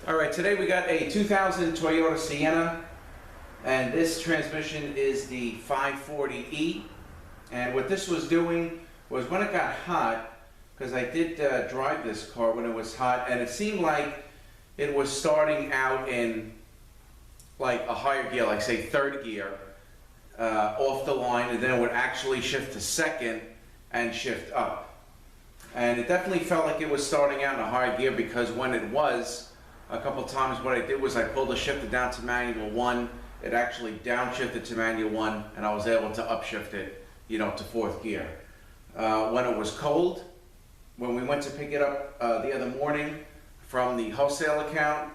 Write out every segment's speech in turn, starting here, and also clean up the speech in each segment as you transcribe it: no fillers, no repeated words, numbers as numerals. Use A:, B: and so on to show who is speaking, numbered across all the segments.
A: Alright, today we got a 2000 Toyota Sienna, and this transmission is the A540E. And what this was doing was when it got hot, because I did drive this car when it was hot, and it seemed like it was starting out in like a higher gear, like say third gear, off the line, and then it would actually shift to second and shift up. And it definitely felt like it was starting out in a higher gear, because when it was, a couple times what I did was I pulled the shifter down to manual 1, it actually downshifted to manual 1, and I was able to upshift it, to fourth gear. When it was cold, when we went to pick it up the other morning from the wholesale account,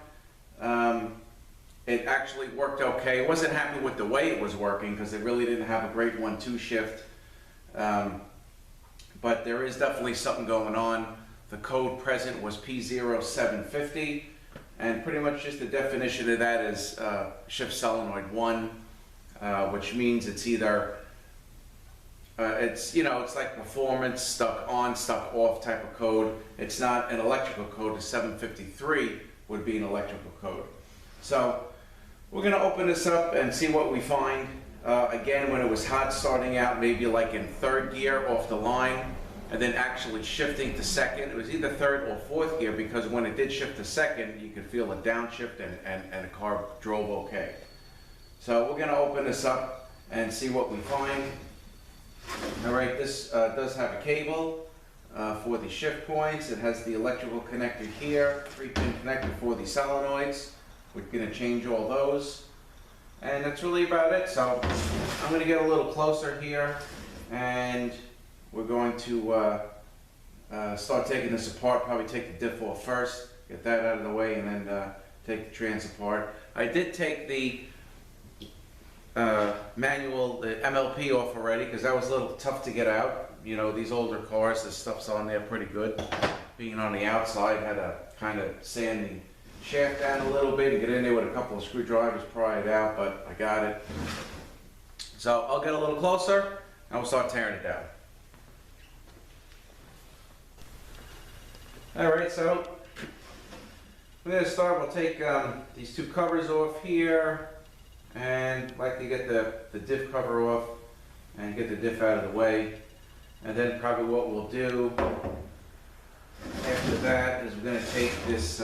A: it actually worked okay. I wasn't happy with the way it was working because it really didn't have a great 1-2 shift. But there is definitely something going on. The code present was P0750, and pretty much just the definition of that is shift solenoid 1, which means it's either it's like performance, stuck on, stuck off type of code. It's not an electrical code. A 753 would be an electrical code. So we're going to open this up and see what we find. Again, when it was hot, starting out maybe like in third gear off the line, and then actually shifting to second. It was either third or fourth gear, because when it did shift to second, you could feel a downshift, and the car drove okay. So we're going to open this up and see what we find. Alright, this does have a cable for the shift points. It has the electrical connector here, 3-pin connector for the solenoids. We're going to change all those. And that's really about it. So I'm going to get a little closer here, and we're going to start taking this apart. Probably take the diff off first, get that out of the way, and then take the trans apart. I did take the manual, the MLP off already, because that was a little tough to get out. These older cars, the stuff's on there pretty good. Being on the outside, had to kind of sand the shaft down a little bit and get in there with a couple of screwdrivers, pry it out, but I got it. So I'll get a little closer and we'll start tearing it down. Alright, so we're going to start. We'll take these two covers off here, and like to get the diff cover off and get the diff out of the way. And then probably what we'll do after that is we're going to take this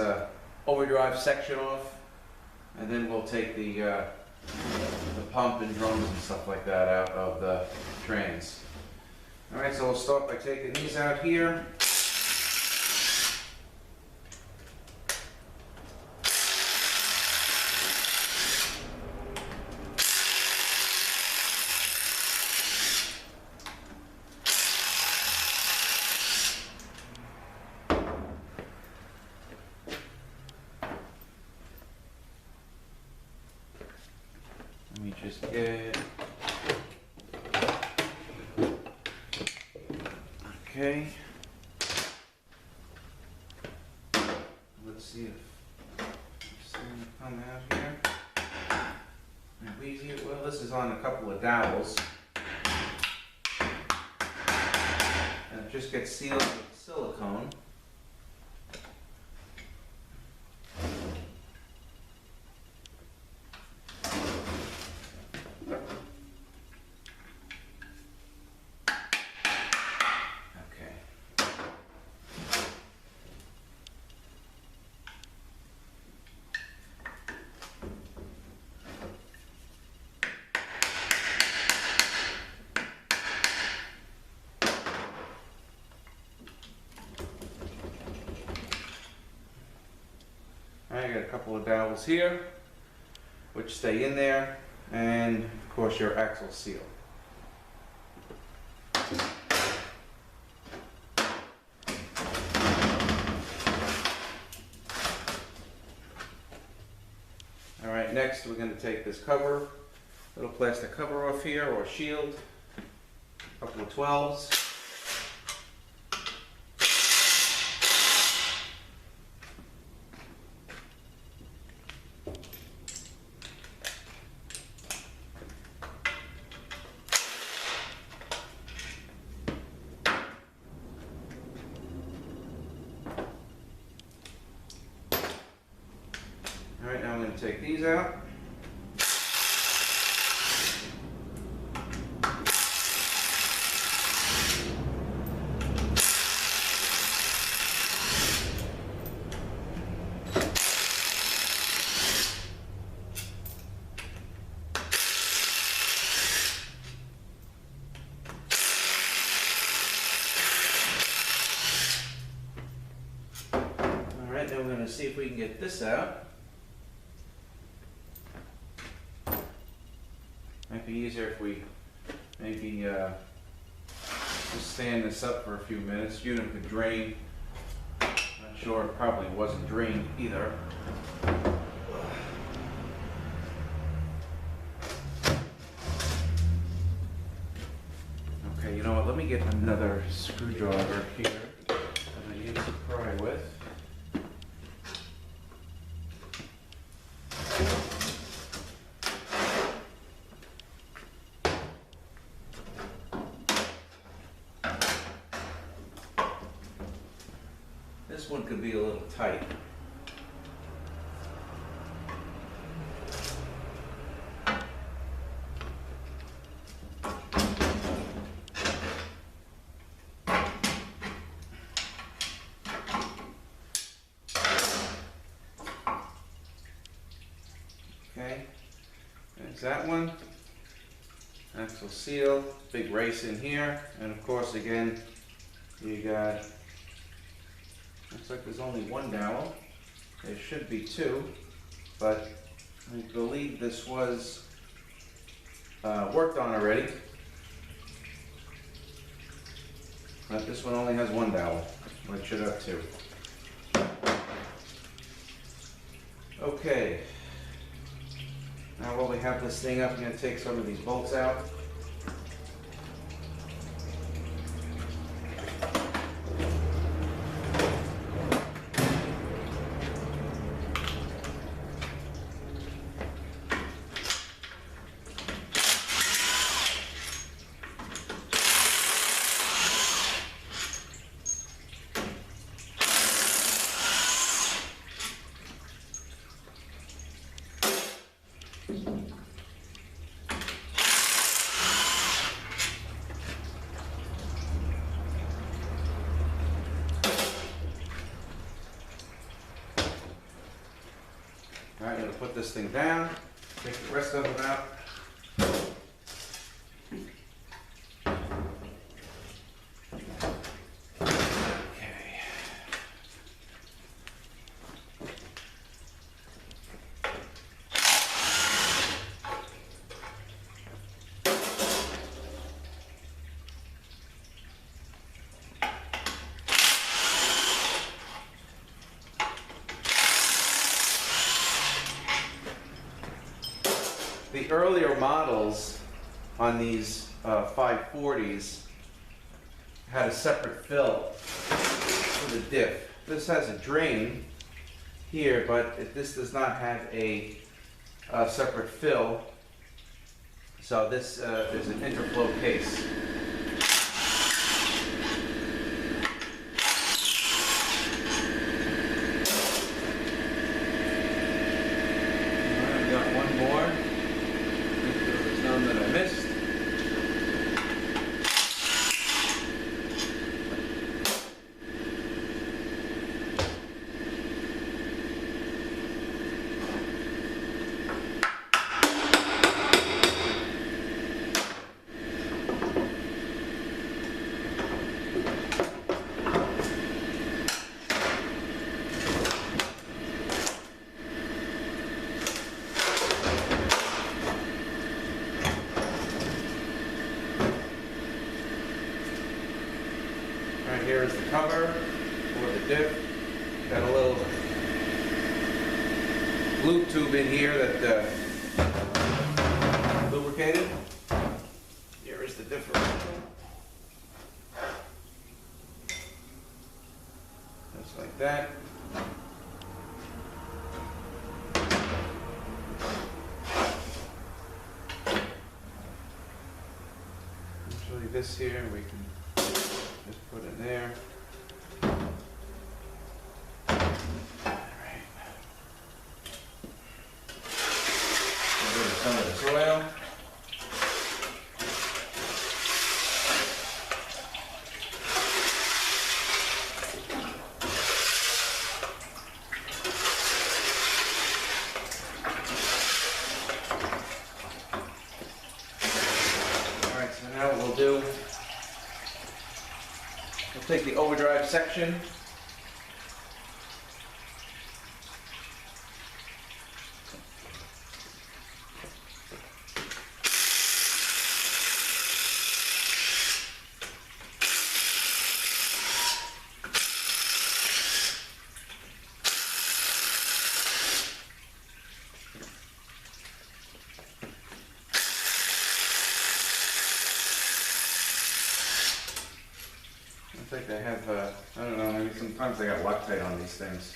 A: overdrive section off, and then we'll take the pump and drums and stuff like that out of the trans. Alright, so we'll start by taking these out here. Let me just get, okay, let's see if it's going to come out here. And easier. Well, this is on a couple of dowels, and it just gets sealed with silicone. I got a couple of dowels here, which stay in there, and of course your axle seal. Alright, next we're going to take this cover, little plastic cover off here, or shield, a couple of 12s. these out. Alright, then we're going to see if we can get this out. Might be easier if we maybe just stand this up for a few minutes. Unit could drain. Not sure, it probably wasn't drained either. Okay, you know what? Let me get another screwdriver here that I need to pry with. This one could be a little tight. Okay, there's that one. Axle seal, big race in here, and of course again, you got, looks like there's only one dowel. There should be two, but I believe this was worked on already. But this one only has one dowel, but it should have two. Okay. Now while we have this thing up, I'm going to take some of these bolts out. Alright, I'm going to put this thing down, take the rest of it out. Okay. The earlier models on these 540s had a separate fill for the diff. This has a drain here, but this does not have a separate fill. So this is an interflow case. I've got one more. There's none that I missed. Right here is the cover for the diff. Got a little lube tube in here that lubricated. Here is the differential. Just like that. I'll show you this here. We can just put it there. Alright. some of this oil. Alright, so now what we'll do, we'll take the overdrive section. I think they have, I don't know, maybe sometimes they got Loctite on these things.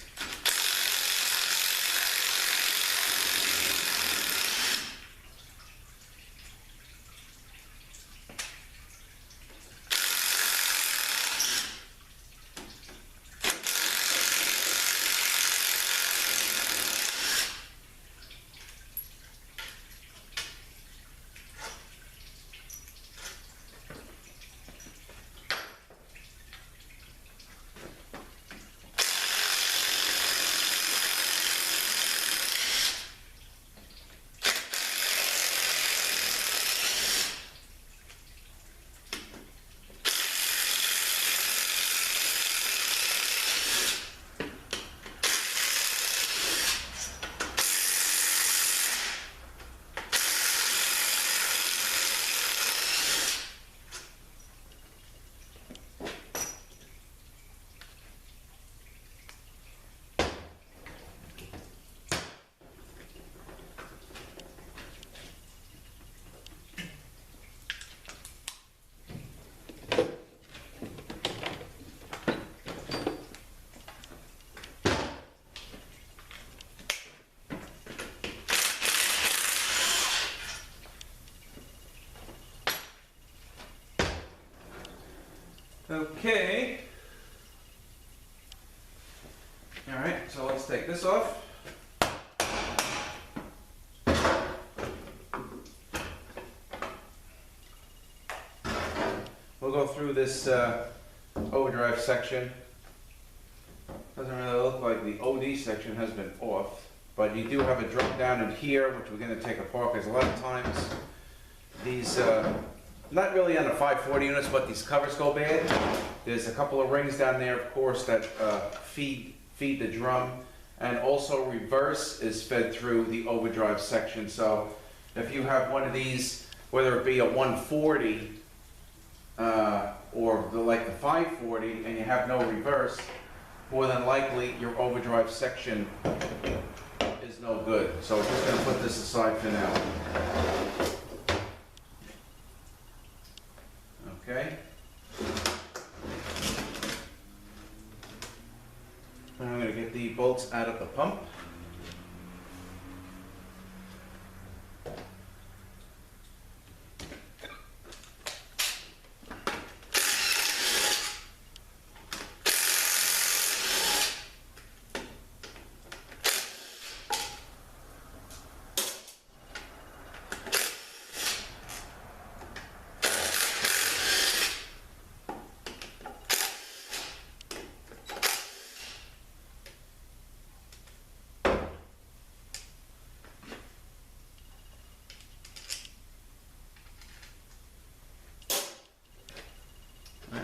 A: Okay. All right, so let's take this off. We'll go through this overdrive section. Doesn't really look like the OD section has been off, but you do have a drum down in here, which we're going to take apart, because a lot of times these, not really on the 540 units, but these covers go bad. There's a couple of rings down there, of course, that feed the drum, and also reverse is fed through the overdrive section. So if you have one of these, whether it be a 140 or like the 540, and you have no reverse, more than likely your overdrive section is no good. So we're just going to put this aside for now. Okay. And I'm going to get the bolts out of the pump.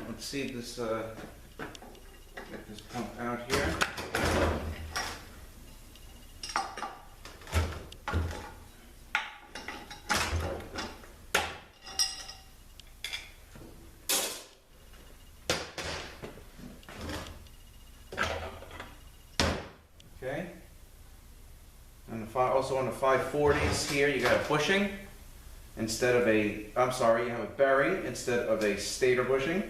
A: Let's see this, get this pump out here. Okay. And also on the 540s here, you got a bushing instead of a, I'm sorry, you have a bearing instead of a stator bushing.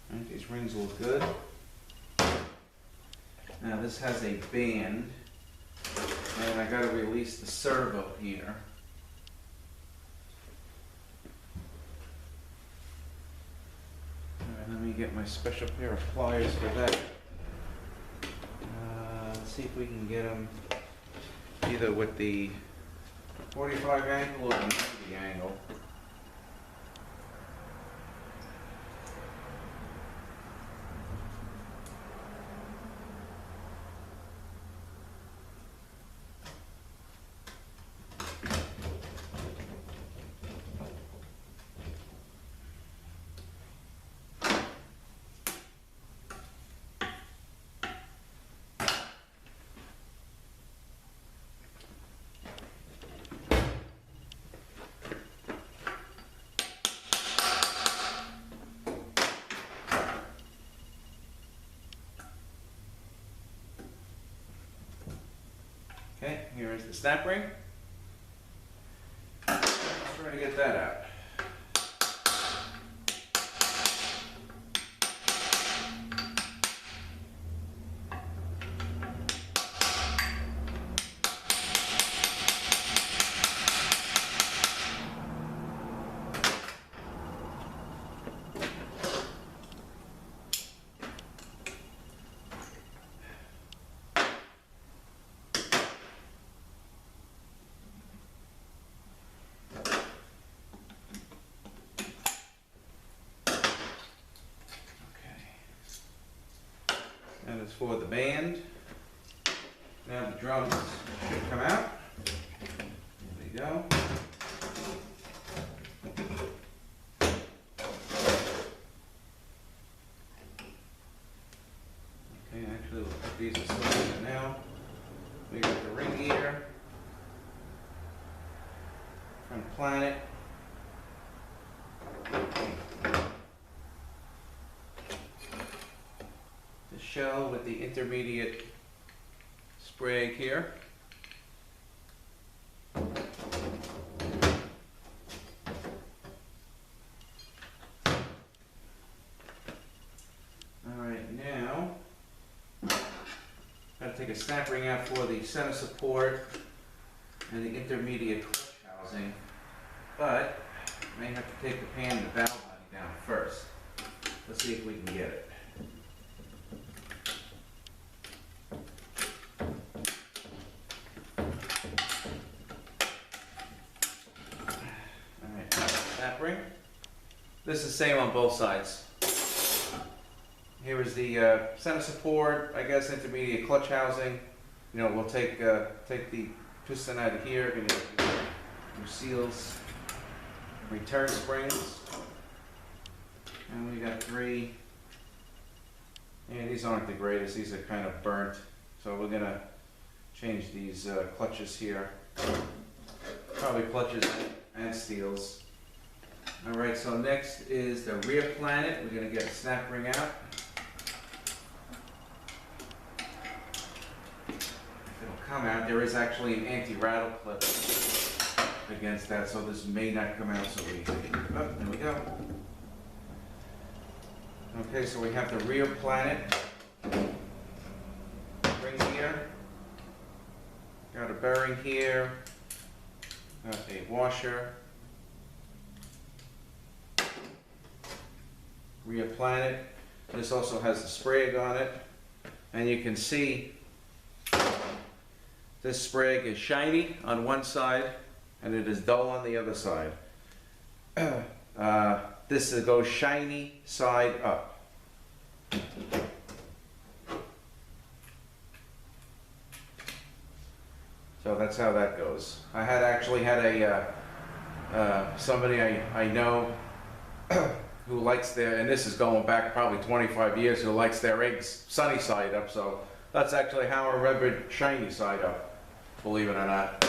A: Right, these rings look good. Now this has a band, and I got to release the servo here. Alright, let me get my special pair of pliers for that. Let's see if we can get them either with the 45 angle or the 90 angle. Okay, here is the snap ring. Let's try to get that out. That is for the band. Now the drums should come out. There we go. Okay, actually we'll put these aside now. We got the ring gear from Planet. Shell with the intermediate spray here. Alright, now got to take a snap ring out for the center support and the intermediate clutch housing, but I may have to take the pan and the valve body down first. Let's see if we can get it. Ring. This is the same on both sides. Here is the center support, I guess intermediate clutch housing. You know, we'll take the piston out of here, gonna get new seals, return springs, and we got 3. And these aren't the greatest; these are kind of burnt. So we're gonna change these clutches here. Probably clutches and steels. Alright, so next is the rear planet. We're going to get a snap ring out. It'll come out. There is actually an anti-rattle clip against that, so this may not come out so easily. Oh, there we go. Okay, so we have the rear planet. Ring here. Got a bearing here. Got a washer. Rear planet. This also has the sprayeg on it, and you can see this sprayeg is shiny on one side and it is dull on the other side. This goes shiny side up. So that's how that goes. I had actually had a somebody I know who likes their, and this is going back probably 25 years, who likes their eggs sunny side up, so that's actually how I remembered shiny side up, believe it or not.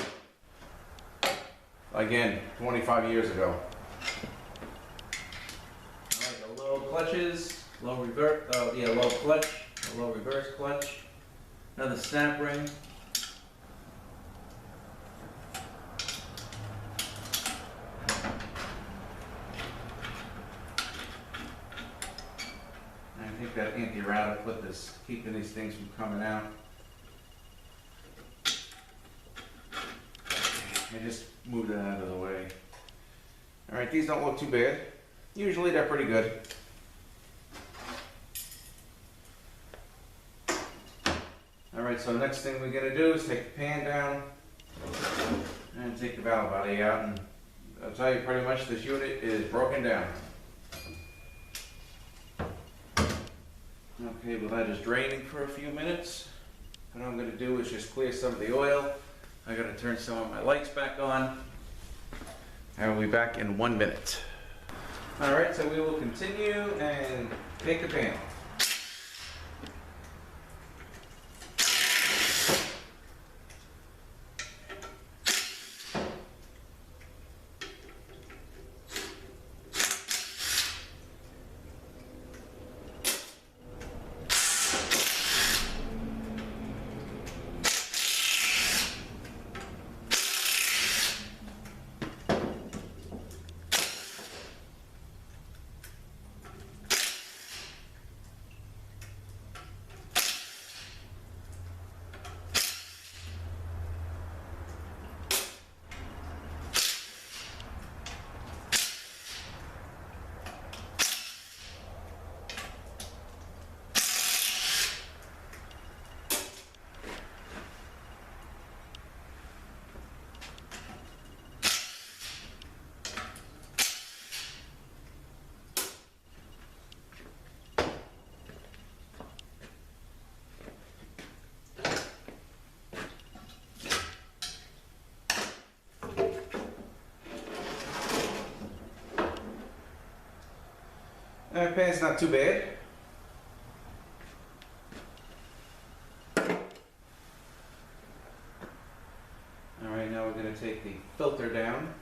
A: Again, 25 years ago. Alright, the low clutches, low reverse, low clutch, a low reverse clutch, another snap ring. I think that anti-rattle clip is keeping these things from coming out. I just moved it out of the way. Alright, these don't look too bad. Usually they're pretty good. Alright, so the next thing we're going to do is take the pan down and take the valve body out, and I'll tell you pretty much this unit is broken down. Okay, well that is draining for a few minutes. What I'm going to do is just clear some of the oil. I got to turn some of my lights back on. And we'll be back in 1 minute. Alright, so we will continue and take the panel. Pan's not too bad. Alright, now we're going to take the filter down.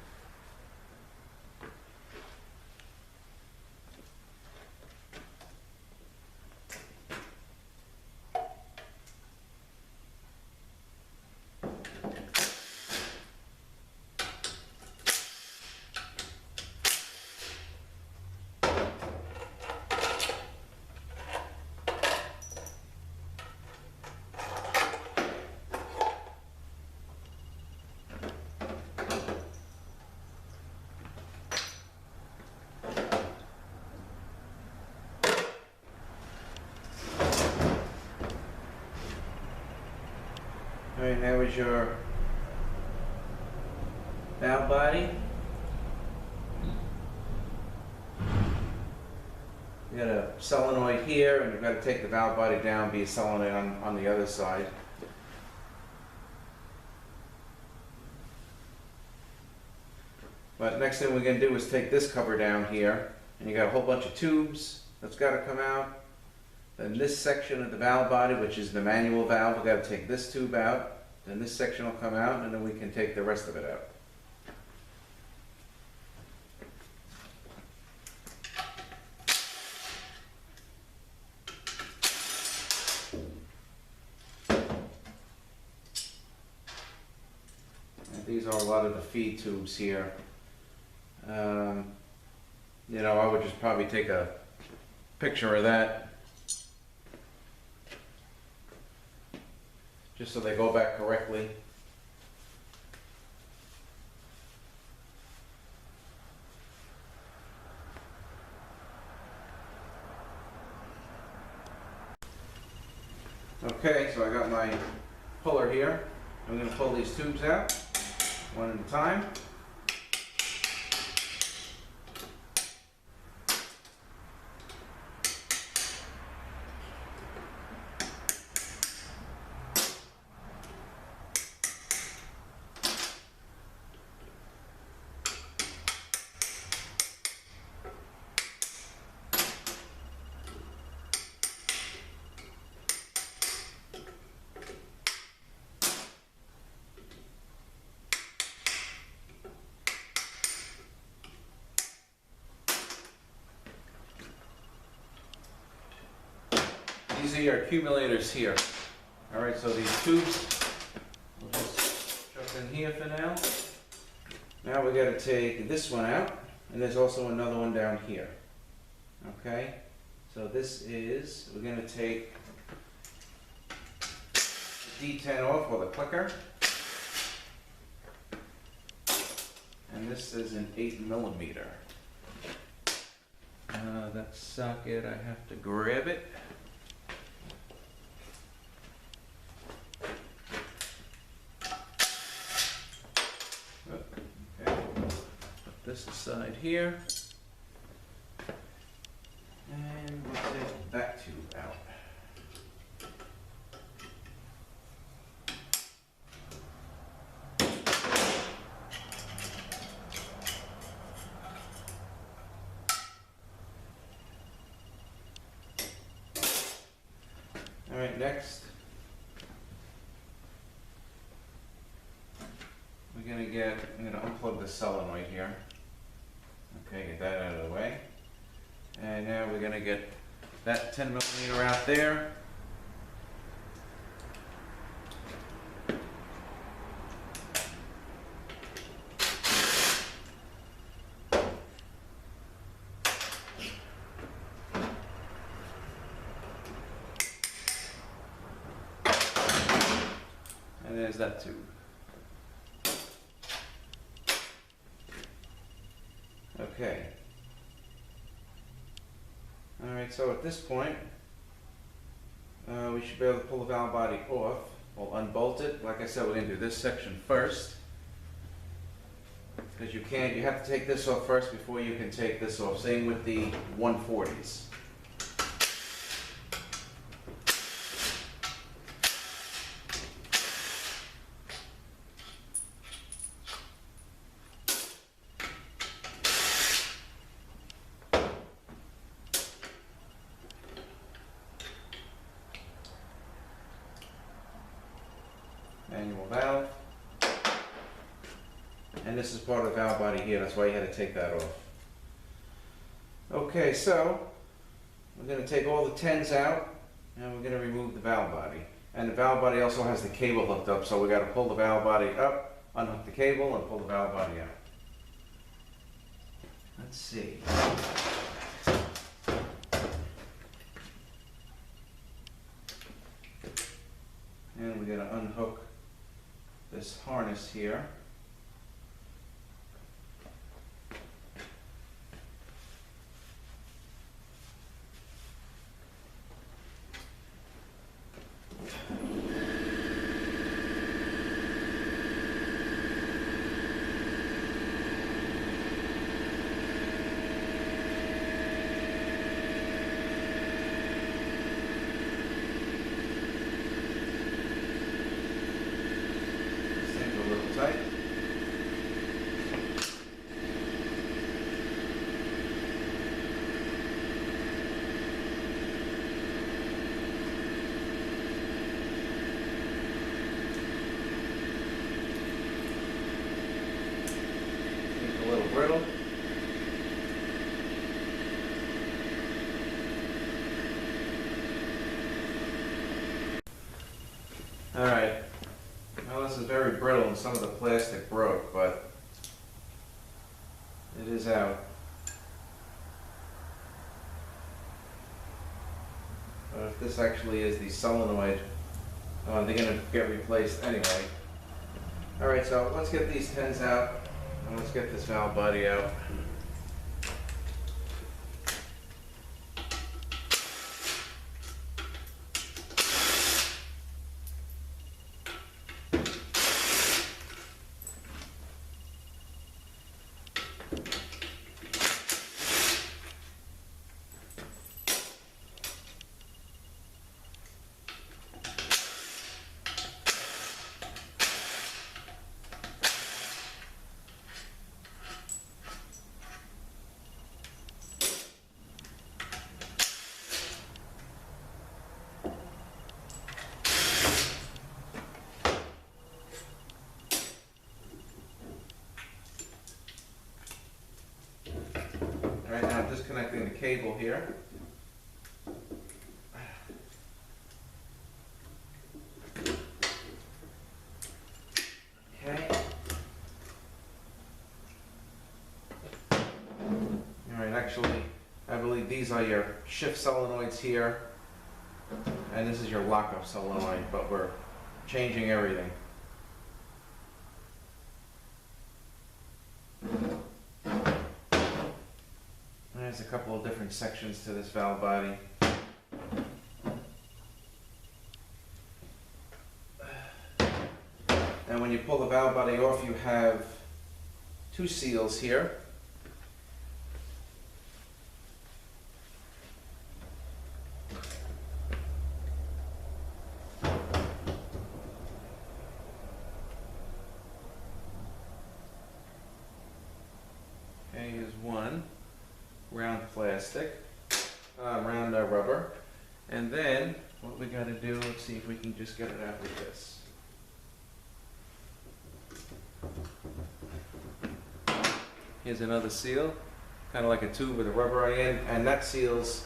A: Alright, now is your valve body. You got a solenoid here, and you've got to take the valve body down, be a solenoid on the other side. But next thing we're going to do is take this cover down here, and you got a whole bunch of tubes that's got to come out. Then this section of the valve body, which is the manual valve, we've got to take this tube out. Then this section will come out, and then we can take the rest of it out. And these are a lot of the feed tubes here. You know, I would just probably take a picture of that, just so they go back correctly. Okay, so I got my puller here. I'm going to pull these tubes out one at a time. These are your accumulators here. Alright, so these tubes, we'll just chuck in here for now. Now we got to take this one out, and there's also another one down here. Okay, so this is, we're going to take the D10 off, or the clicker. And this is an 8mm. That socket, I have to grab it. side here. And we'll take that tube out. All right, next, I'm going to unplug the solenoid here. Okay, get that out of the way. And now we're going to get that 10 millimeter out there. And there's that tube. Okay. Alright, so at this point, we should be able to pull the valve body off. We'll unbolt it. Like I said, we're going to do this section first. Because you have to take this off first before you can take this off. Same with the 140s. Manual valve. And this is part of the valve body here, that's why you had to take that off. Okay, so we're going to take all the 10s out and we're going to remove the valve body. And the valve body also has the cable hooked up, so we got to pull the valve body up, unhook the cable, and pull the valve body out. Let's see. And we're going to unhook this harness here. Tight. A little brittle. All right. Well, this is very brittle and some of the plastic broke, but it is out. But if this actually is the solenoid, they're going to get replaced anyway. All right, so let's get these 10s out and let's get this valve body out. Right now I'm disconnecting the cable here. Okay. Alright, actually, I believe these are your shift solenoids here, and this is your lockup solenoid, but we're changing everything. There's a couple of different sections to this valve body. And when you pull the valve body off, you have two seals here. one round plastic, round rubber. And then what we got to do, let's see if we can just get it out with this. Here's another seal, kind of like a tube with a rubber end, and that seals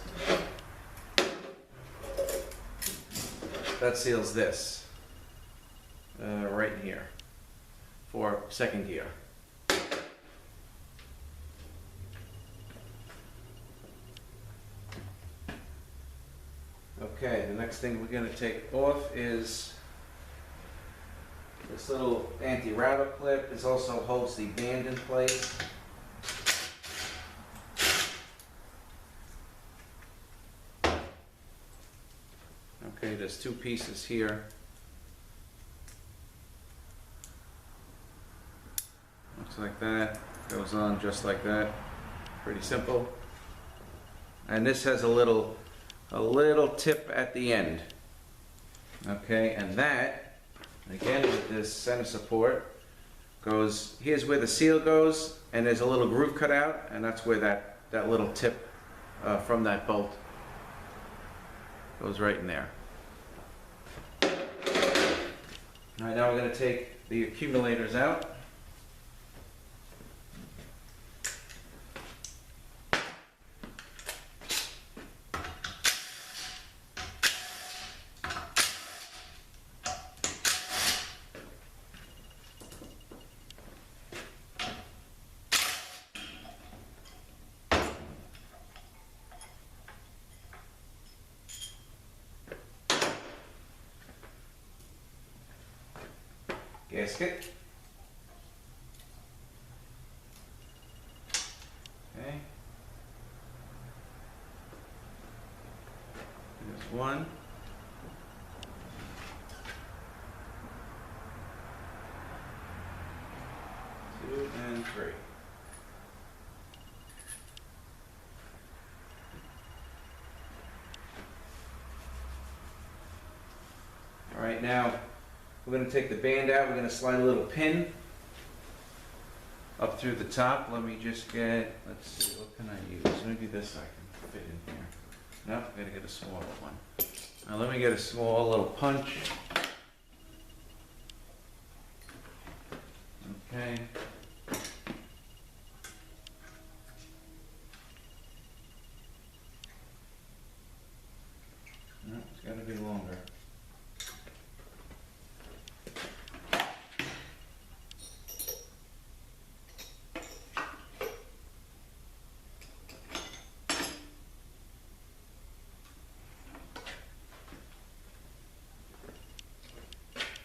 A: this right here for second gear. Okay, the next thing we're going to take off is this little anti-rattle clip. This also holds the band in place. Okay, there's two pieces here. Looks like that. Goes on just like that. Pretty simple. And this has a little tip at the end. Okay, and that, again with this center support, goes, here's where the seal goes, and there's a little groove cut out, and that's where that little tip from that bolt goes right in there. All right, now we're going to take the accumulators out. Gasket. Okay. There's one. Two and three. All right, now we're going to take the band out. We're going to slide a little pin up through the top. Let me just get, let's see, what can I use? Maybe this I can fit in here. Nope, I'm going to get a smaller one. Now let me get a small little punch. Okay. No, it's got to be longer.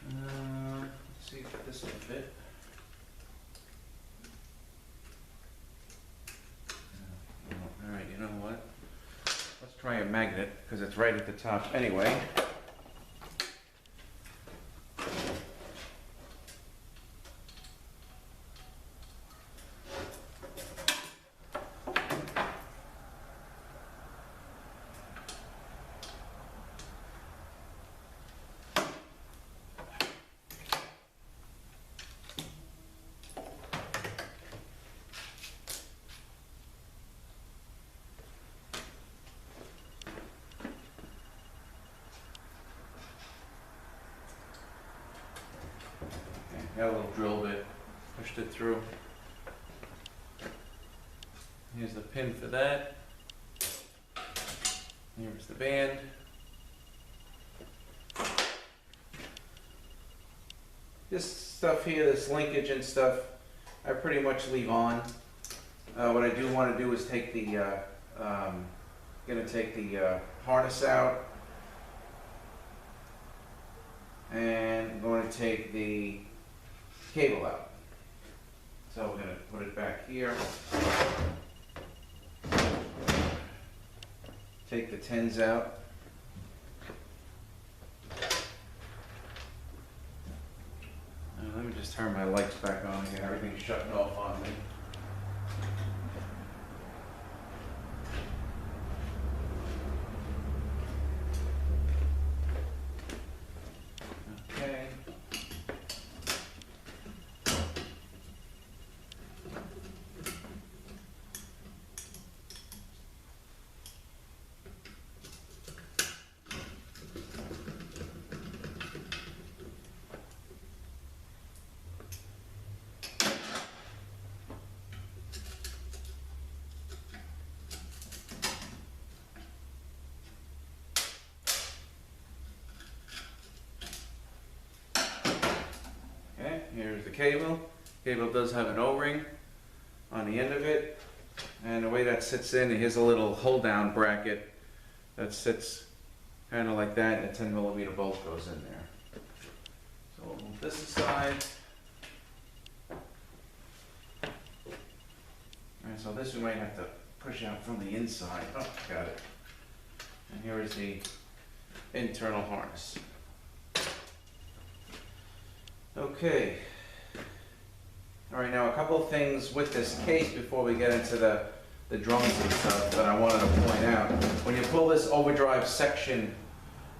A: Let's see if this will fit. Alright, you know what? Let's try a magnet, because it's right at the top anyway. Got a little drill bit, pushed it through. Here's the pin for that. Here's the band. This stuff here, this linkage and stuff, I pretty much leave on. What I do want to do is take the, harness out, and I'm going to take the cable out. So we're going to put it back here. Take the 10s out. Let me just turn my lights back on again. Everything's shutting off on me. Okay. cable. Cable does have an O-ring on the end of it, and the way that sits in, here's a little hold down bracket that sits kind of like that, and a 10mm bolt goes in there. So we'll move this aside. Alright, so this we might have to push out from the inside. Oh, got it. And here is the internal harness. Okay. Alright, now a couple of things with this case before we get into the drums and stuff that I wanted to point out. When you pull this overdrive section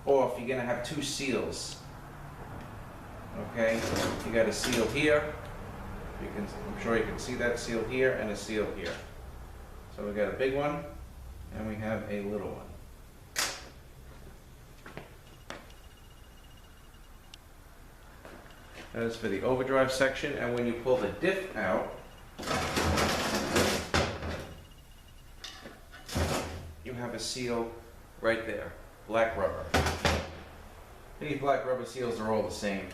A: off, you're going to have two seals. Okay, you got a seal here. I'm sure you can see that seal here and a seal here. So we got a big one and we have a little one. That is for the overdrive section, and when you pull the diff out, you have a seal right there, black rubber. These black rubber seals are all the same.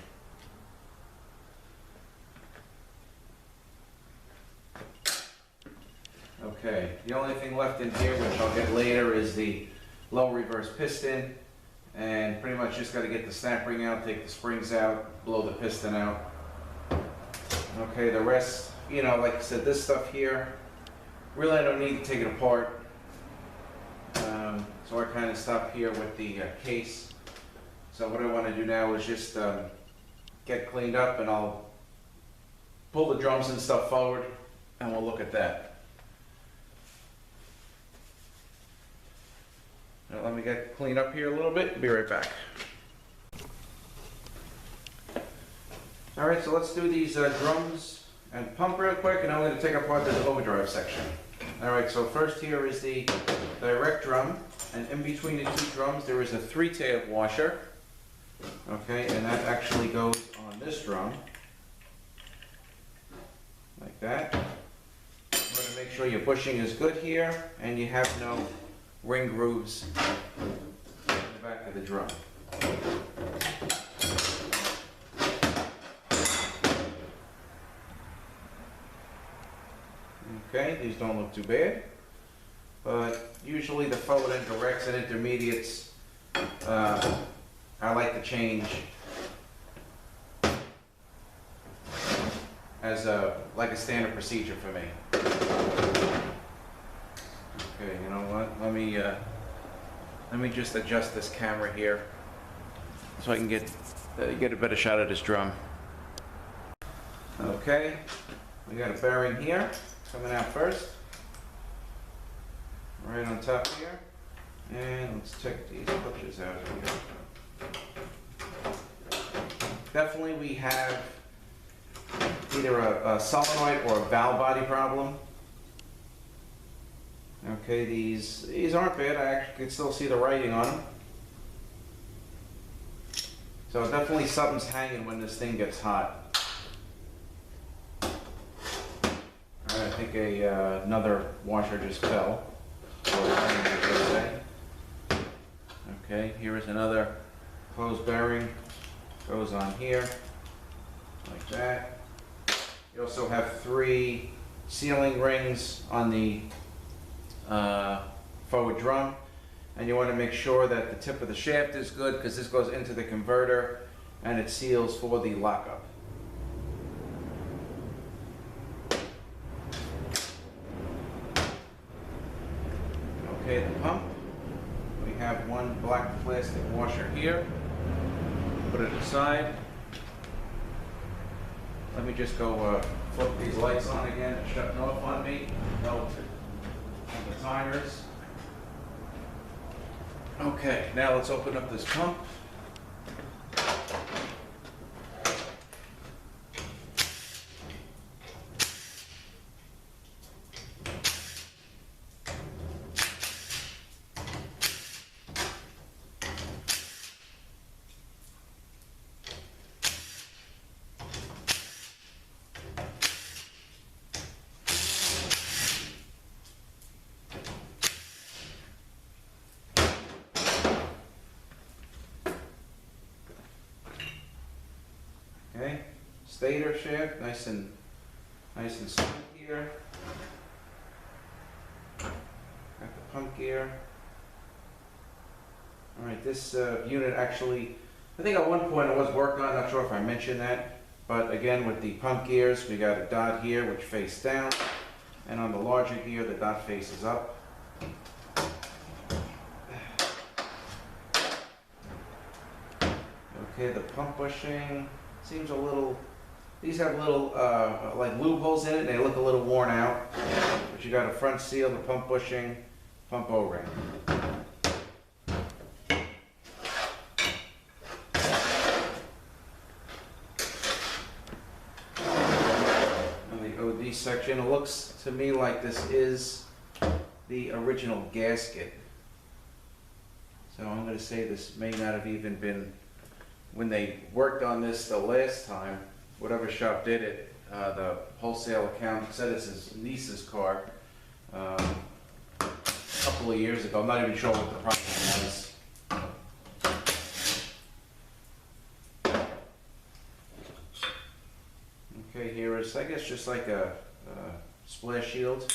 A: Okay, the only thing left in here, which I'll get later, is the low reverse piston. And pretty much just got to get the snap ring out, take the springs out, blow the piston out. Okay, the rest, you know, like I said, this stuff here, really I don't need to take it apart. So I kind of stop here with the case. So what I want to do now is just get cleaned up, and I'll pull the drums and stuff forward and we'll look at that. Now let me get cleaned up here a little bit, be right back. Alright, so let's do these drums and pump real quick, and I'm going to take apart the overdrive section. Alright, so first here is the direct drum, and in between the two drums there is a 3-tab washer. Okay, and that actually goes on this drum, like that. You want to make sure your bushing is good here, and you have no ring grooves in the back of the drum. Okay, these don't look too bad, but usually the forward and directs and intermediates I like to change as like a standard procedure for me. Okay, you know what? Let me just adjust this camera here so I can get a better shot of this drum. Okay, we got a bearing here coming out first, right on top here, and let's check these clutches out here. Definitely we have either a solenoid or a valve body problem. Okay, these aren't bad. I actually can still see the writing on them. So definitely something's hanging when this thing gets hot. Alright, I think another washer just fell. Okay, here is another closed bearing. Goes on here, like that. You also have 3 sealing rings on the forward drum, and you want to make sure that the tip of the shaft is good, because this goes into the converter and it seals for the lockup. Okay, the pump. We have one black plastic washer here. Put it aside. Let me just go flip these lights on again. It's shutting off on me. No. The timers. Okay, now let's open up this pump. stator shaft, nice and smooth here. Got the pump gear. All right, this unit actually, I think at one point it was worked on, not sure if I mentioned that, but again with the pump gears, we got a dot here which faces down, and on the larger gear the dot faces up. Okay, the pump bushing seems a little, these have little like lube holes in it, and they look a little worn out, but you got a front seal, the pump bushing, pump O-ring. Section, it looks to me like this is the original gasket, so I'm going to say this may not have even been, when they worked on this the last time, whatever shop did it, the wholesale account said it's his niece's car a couple of years ago. I'm not even sure what the problem was. Okay, here is, I guess, just like a splash shield.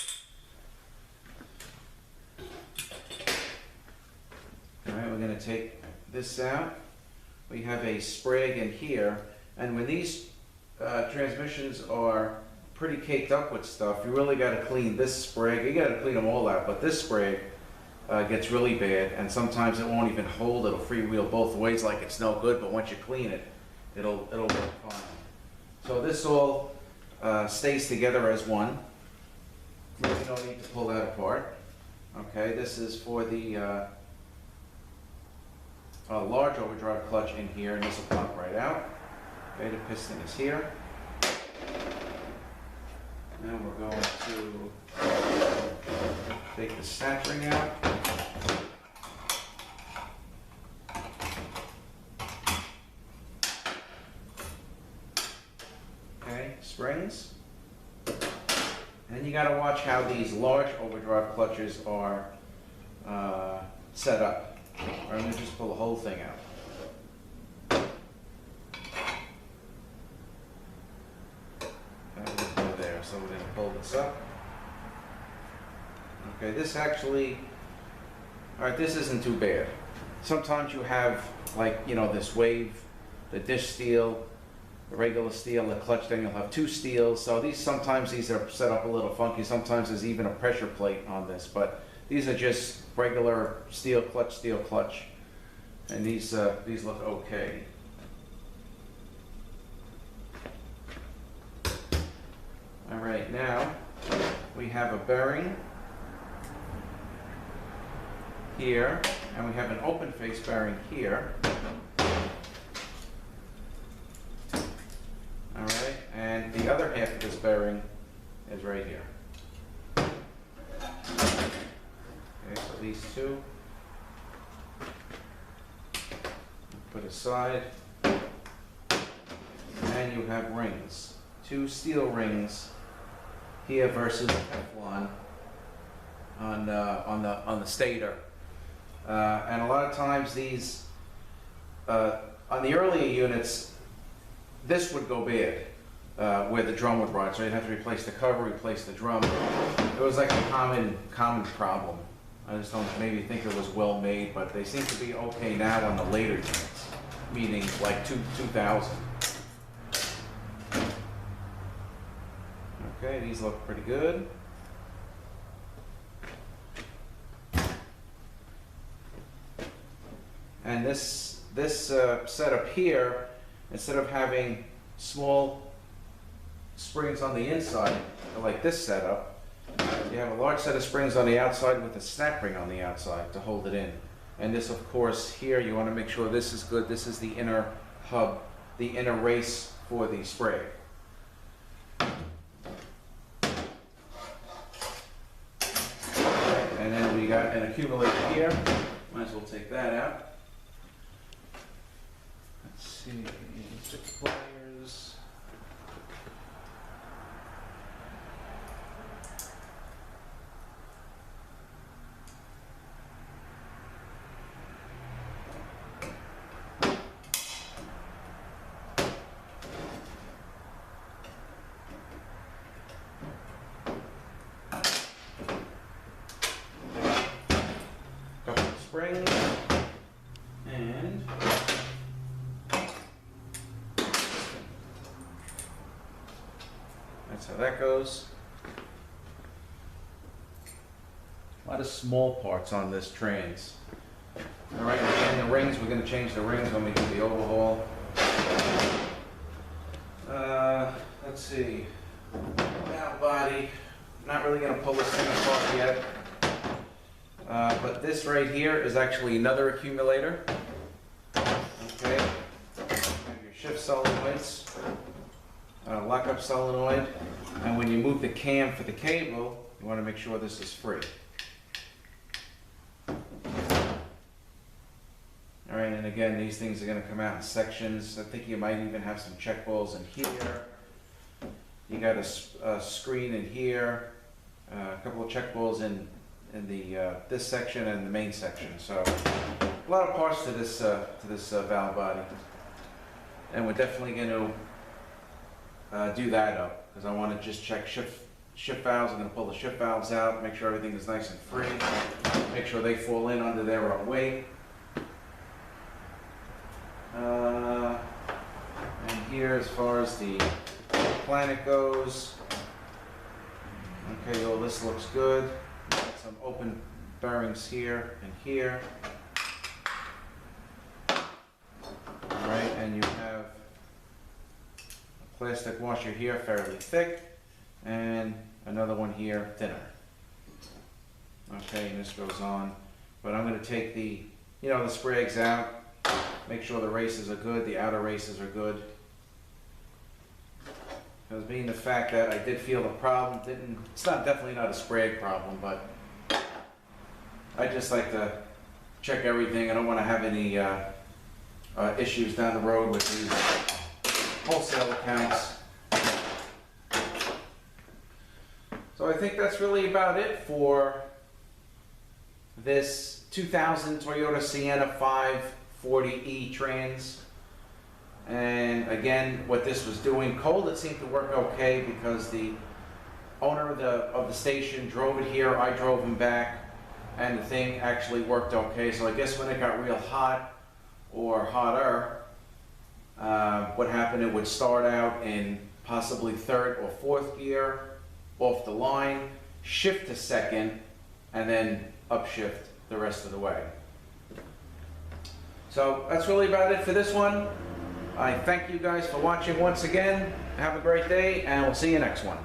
A: Alright, we're going to take this out. We have a sprig in here, and when these transmissions are pretty caked up with stuff, you really got to clean this sprig. You got to clean them all out, but this sprig gets really bad, and sometimes it won't even hold. It'll freewheel both ways like it's no good, but once you clean it, it'll work fine. So this all stays together as one. Really don't need to pull that apart. Okay, this is for the large overdrive clutch in here, and this will pop right out. Okay, the piston is here. Now we're going to take the snap ring out. Springs. And then you got to watch how these large overdrive clutches are set up. I'm going to just pull the whole thing out. There, so we're going to pull this up. Okay, this actually, all right, this isn't too bad. Sometimes you have, like, you know, this wave, the dish steel, the regular steel, the clutch, then you'll have two steels. So these, sometimes these are set up a little funky. Sometimes there's even a pressure plate on this, but these are just regular steel clutch, and these look okay. All right, now we have a bearing here, and we have an open face bearing here. Alright, and the other half of this bearing is right here. Okay, so these two put aside, and you have rings. Two steel rings here versus Teflon on the stator. And a lot of times these, on the earlier units, this would go bad, where the drum would rot, so you'd have to replace the cover, replace the drum. It was like a common problem. I just don't maybe think it was well made, but they seem to be okay now on the later units, meaning like 2000. Okay, these look pretty good. And this setup here, instead of having small springs on the inside, like this setup, you have a large set of springs on the outside with a snap ring on the outside to hold it in. And this, of course, here you want to make sure this is good. This is the inner hub, the inner race for the spray. And then we got an accumulator here. Might as well take that out. Let's see, pliers. spring. And that's how that goes. A lot of small parts on this trans. All right, and the rings, we're going to change the rings when we do the overhaul. Let's see. Valve body. Not really going to pull this thing apart yet. But this right here is actually another accumulator. Okay. You have your shift solenoids, lockup solenoid, and when you move the cam for the cable, you want to make sure this is free. All right, and again, these things are going to come out in sections. I think you might even have some check balls in here. You got a screen in here, a couple of check balls in the this section and the main section. So a lot of parts to this valve body, and we're definitely going to do that up because I want to just check shift valves. I'm going to pull the shift valves out, make sure everything is nice and free, make sure they fall in under their own weight. And here, as far as the planet goes, okay, well, this looks good. Got some open bearings here and here. All right, and you have a plastic washer here, fairly thick, and another one here, thinner. Okay, and this goes on. But I'm going to take the, the sprags out, make sure the races are good, the outer races are good. Because being the fact that I did feel the problem, it's definitely not a sprag problem, but I just like to check everything. I don't want to have any issues down the road with these wholesale accounts. So I think that's really about it for this 2000 Toyota Sienna 540E trans. And again, what this was doing, cold, it seemed to work okay because the owner of the station drove it here, I drove him back, and the thing actually worked okay. So I guess when it got real hot or hotter, what happened, it would start out in possibly third or fourth gear off the line, shift to second, and then upshift the rest of the way. So that's really about it for this one. I thank you guys for watching once again. Have a great day, and we'll see you next one.